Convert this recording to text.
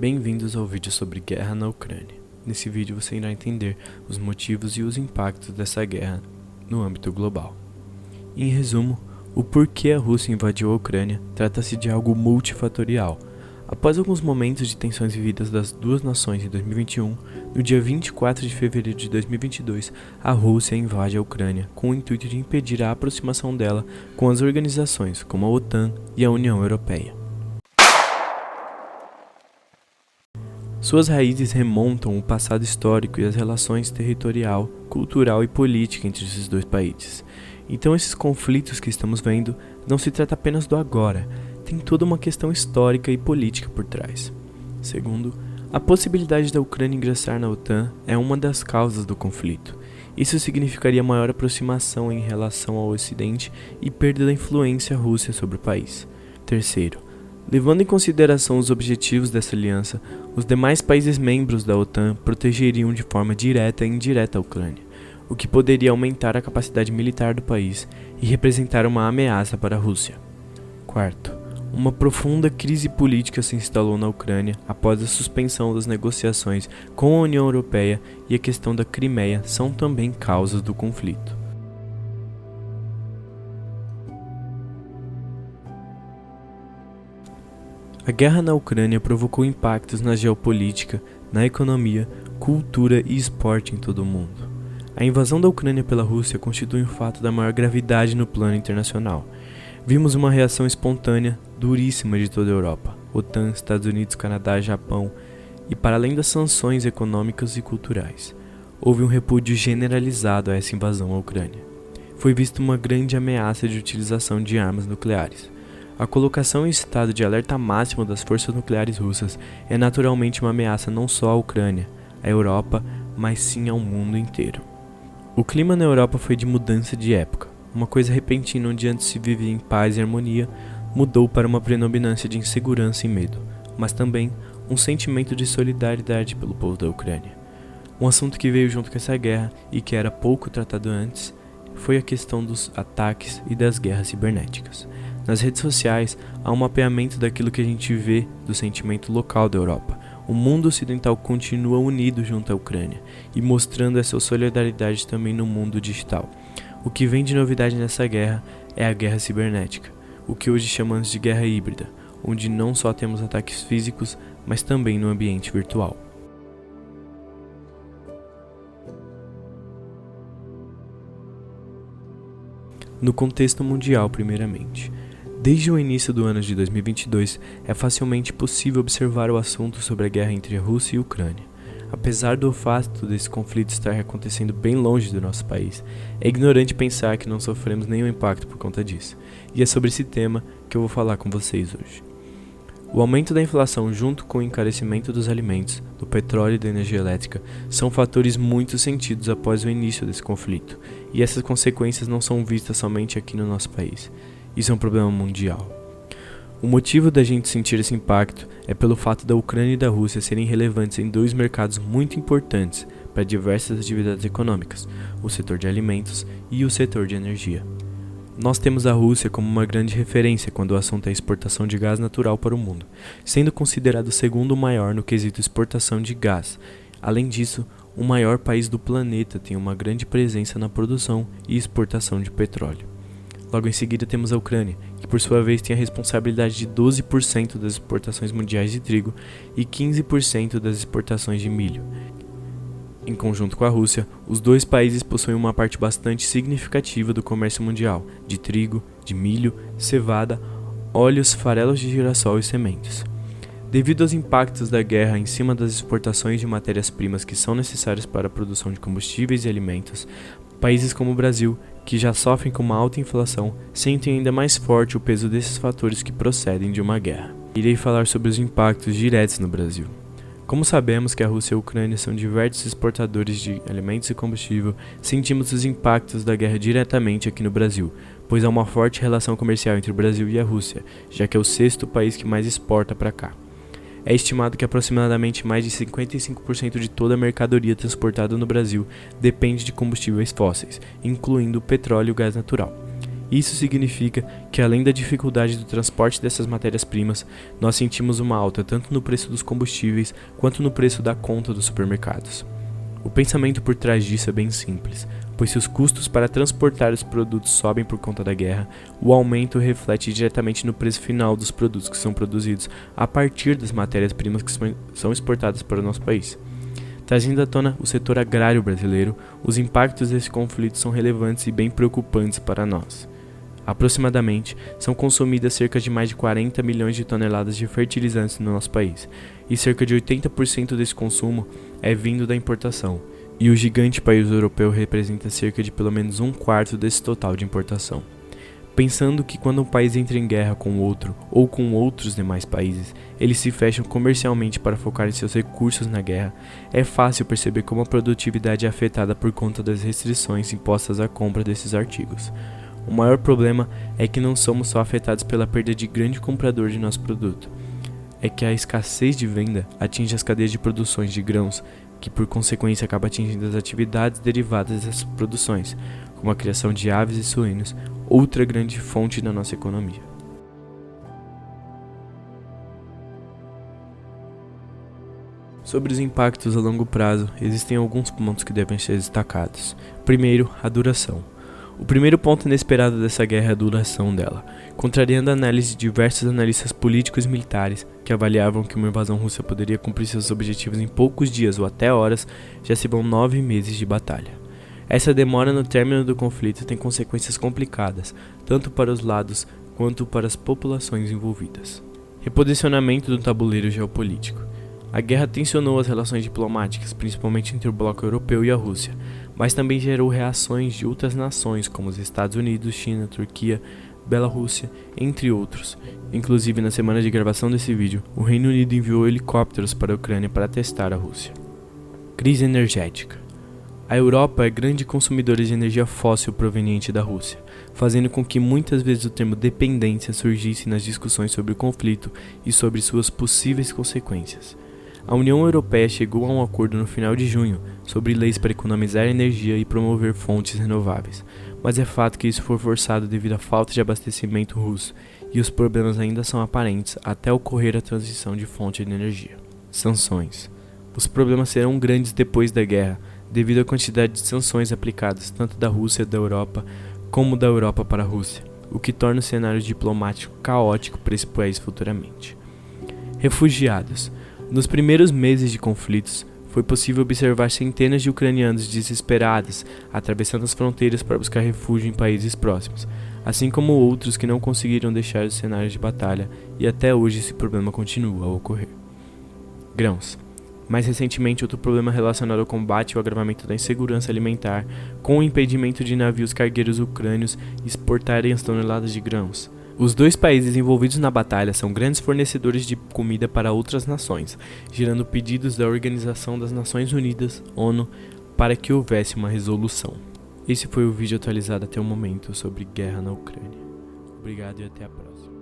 Bem-vindos ao vídeo sobre guerra na Ucrânia. Nesse vídeo você irá entender os motivos e os impactos dessa guerra no âmbito global. Em resumo, o porquê a Rússia invadiu a Ucrânia trata-se de algo multifatorial. Após alguns momentos de tensões vividas das duas nações em 2021, no dia 24 de fevereiro de 2022, a Rússia invade a Ucrânia com o intuito de impedir a aproximação dela com as organizações como a OTAN e a União Europeia. Suas raízes remontam ao passado histórico e as relações territorial, cultural e política entre esses dois países. Então esses conflitos que estamos vendo não se trata apenas do agora, tem toda uma questão histórica e política por trás. Segundo, a possibilidade da Ucrânia ingressar na OTAN é uma das causas do conflito. Isso significaria maior aproximação em relação ao Ocidente e perda da influência russa sobre o país. Terceiro, levando em consideração os objetivos dessa aliança, os demais países membros da OTAN protegeriam de forma direta e indireta a Ucrânia, o que poderia aumentar a capacidade militar do país e representar uma ameaça para a Rússia. Quarto, uma profunda crise política se instalou na Ucrânia após a suspensão das negociações com a União Europeia e a questão da Crimeia são também causas do conflito. A guerra na Ucrânia provocou impactos na geopolítica, na economia, cultura e esporte em todo o mundo. A invasão da Ucrânia pela Rússia constitui um fato da maior gravidade no plano internacional. Vimos uma reação espontânea, duríssima de toda a Europa, OTAN, Estados Unidos, Canadá, Japão, e para além das sanções econômicas e culturais, houve um repúdio generalizado a essa invasão à Ucrânia. Foi vista uma grande ameaça de utilização de armas nucleares. A colocação em estado de alerta máximo das forças nucleares russas é naturalmente uma ameaça não só à Ucrânia, à Europa, mas sim ao mundo inteiro. O clima na Europa foi de mudança de época. Uma coisa repentina onde antes se vivia em paz e harmonia, mudou para uma predominância de insegurança e medo, mas também um sentimento de solidariedade pelo povo da Ucrânia. Um assunto que veio junto com essa guerra e que era pouco tratado antes foi a questão dos ataques e das guerras cibernéticas. Nas redes sociais, há um mapeamento daquilo que a gente vê do sentimento local da Europa. O mundo ocidental continua unido junto à Ucrânia e mostrando essa solidariedade também no mundo digital. O que vem de novidade nessa guerra é a guerra cibernética, o que hoje chamamos de guerra híbrida, onde não só temos ataques físicos, mas também no ambiente virtual. No contexto mundial, primeiramente. Desde o início do ano de 2022, é facilmente possível observar o assunto sobre a guerra entre a Rússia e a Ucrânia. Apesar do fato desse conflito estar acontecendo bem longe do nosso país, é ignorante pensar que não sofremos nenhum impacto por conta disso. E é sobre esse tema que eu vou falar com vocês hoje. O aumento da inflação junto com o encarecimento dos alimentos, do petróleo e da energia elétrica são fatores muito sentidos após o início desse conflito, e essas consequências não são vistas somente aqui no nosso país. Isso é um problema mundial. O motivo da gente sentir esse impacto é pelo fato da Ucrânia e da Rússia serem relevantes em dois mercados muito importantes para diversas atividades econômicas, o setor de alimentos e o setor de energia. Nós temos a Rússia como uma grande referência quando o assunto é exportação de gás natural para o mundo, sendo considerado o segundo maior no quesito exportação de gás. Além disso, o maior país do planeta tem uma grande presença na produção e exportação de petróleo. Logo em seguida temos a Ucrânia, que por sua vez tem a responsabilidade de 12% das exportações mundiais de trigo e 15% das exportações de milho. Em conjunto com a Rússia, os dois países possuem uma parte bastante significativa do comércio mundial, de trigo, de milho, cevada, óleos, farelos de girassol e sementes. Devido aos impactos da guerra em cima das exportações de matérias-primas que são necessárias para a produção de combustíveis e alimentos, países como o Brasil, que já sofrem com uma alta inflação, sentem ainda mais forte o peso desses fatores que procedem de uma guerra. Irei falar sobre os impactos diretos no Brasil. Como sabemos que a Rússia e a Ucrânia são diversos exportadores de alimentos e combustível, sentimos os impactos da guerra diretamente aqui no Brasil, pois há uma forte relação comercial entre o Brasil e a Rússia, já que é o sexto país que mais exporta para cá. É estimado que aproximadamente mais de 55% de toda a mercadoria transportada no Brasil depende de combustíveis fósseis, incluindo o petróleo e o gás natural. Isso significa que, além da dificuldade do transporte dessas matérias-primas, nós sentimos uma alta tanto no preço dos combustíveis quanto no preço da conta dos supermercados. O pensamento por trás disso é bem simples, pois se os custos para transportar os produtos sobem por conta da guerra, o aumento reflete diretamente no preço final dos produtos que são produzidos a partir das matérias-primas que são exportadas para o nosso país. Trazendo à tona o setor agrário brasileiro, os impactos desse conflito são relevantes e bem preocupantes para nós. Aproximadamente, são consumidas cerca de mais de 40 milhões de toneladas de fertilizantes no nosso país, e cerca de 80% desse consumo é vindo da importação, e o gigante país europeu representa cerca de pelo menos um quarto desse total de importação. Pensando que quando um país entra em guerra com outro, ou com outros demais países, eles se fecham comercialmente para focar em seus recursos na guerra, é fácil perceber como a produtividade é afetada por conta das restrições impostas à compra desses artigos. O maior problema é que não somos só afetados pela perda de grande comprador de nosso produto, é que a escassez de venda atinge as cadeias de produções de grãos, que por consequência acaba atingindo as atividades derivadas dessas produções, como a criação de aves e suínos, outra grande fonte da nossa economia. Sobre os impactos a longo prazo, existem alguns pontos que devem ser destacados. Primeiro, a duração. O primeiro ponto inesperado dessa guerra é a duração dela, contrariando a análise de diversos analistas políticos e militares que avaliavam que uma invasão russa poderia cumprir seus objetivos em poucos dias ou até horas, já se vão 9 meses de batalha. Essa demora no término do conflito tem consequências complicadas, tanto para os lados quanto para as populações envolvidas. Reposicionamento do tabuleiro geopolítico. A guerra tensionou as relações diplomáticas, principalmente entre o bloco europeu e a Rússia, mas também gerou reações de outras nações como os Estados Unidos, China, Turquia, Bielorrússia, entre outros. Inclusive, na semana de gravação desse vídeo, o Reino Unido enviou helicópteros para a Ucrânia para testar a Rússia. Crise energética. A Europa é grande consumidora de energia fóssil proveniente da Rússia, fazendo com que muitas vezes o termo dependência surgisse nas discussões sobre o conflito e sobre suas possíveis consequências. A União Europeia chegou a um acordo no final de junho sobre leis para economizar energia e promover fontes renováveis, mas é fato que isso foi forçado devido à falta de abastecimento russo e os problemas ainda são aparentes até ocorrer a transição de fonte de energia. Sanções. Os problemas serão grandes depois da guerra, devido à quantidade de sanções aplicadas tanto da Rússia da Europa como da Europa para a Rússia, o que torna o cenário diplomático caótico para esse país futuramente. Refugiados. Nos primeiros meses de conflitos, foi possível observar centenas de ucranianos desesperados atravessando as fronteiras para buscar refúgio em países próximos, assim como outros que não conseguiram deixar os cenários de batalha e até hoje esse problema continua a ocorrer. Grãos. Mais recentemente, outro problema relacionado ao combate e ao agravamento da insegurança alimentar, com o impedimento de navios cargueiros ucrânios exportarem as toneladas de grãos. Os dois países envolvidos na batalha são grandes fornecedores de comida para outras nações, gerando pedidos da Organização das Nações Unidas, ONU, para que houvesse uma resolução. Esse foi o vídeo atualizado até o momento sobre guerra na Ucrânia. Obrigado e até a próxima.